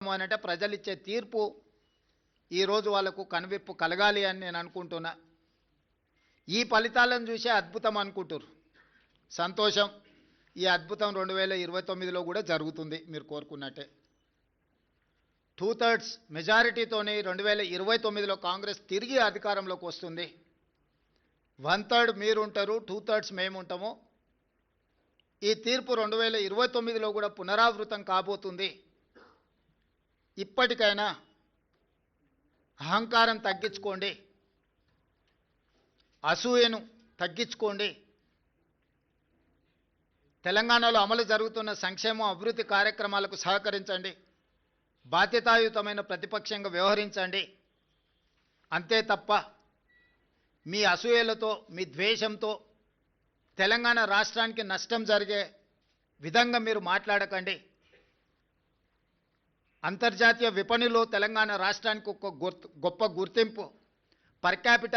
అనంటే ప్రజలు ఇచ్చే తీర్పు ఈరోజు వాళ్ళకు కనువిప్పు కలగాలి అని నేను అనుకుంటున్నా. ఈ ఫలితాలను చూసే అద్భుతం అనుకుంటారు. సంతోషం. ఈ అద్భుతం 2029లో కూడా జరుగుతుంది మీరు కోరుకున్నట్టే. 2/3 మెజారిటీతోనే 2029లో కాంగ్రెస్ తిరిగి అధికారంలోకి వస్తుంది. 1/3 మీరు ఉంటారు, 2/3 మేము ఉంటాము. ఈ తీర్పు 2029లో కూడా పునరావృతం కాబోతుంది. ఇప్పటికైనా అహంకారం తగ్గించుకోండి, అసూయను తగ్గించుకోండి. తెలంగాణలో అమలు జరుగుతున్న సంక్షేమ అభివృద్ధి కార్యక్రమాలకు సహకరించండి. బాధ్యతాయుతమైన ప్రతిపక్షంగా వ్యవహరించండి. అంతే తప్ప మీ అసూయలతో, మీ ద్వేషంతో తెలంగాణ రాష్ట్రానికి నష్టం జరిగే విధంగా మీరు మాట్లాడకండి. అంతర్జాతీయ విపణిలో తెలంగాణ రాష్ట్రానికి ఒక గొప్ప గుర్తింపు, పర్ క్యాపిటల్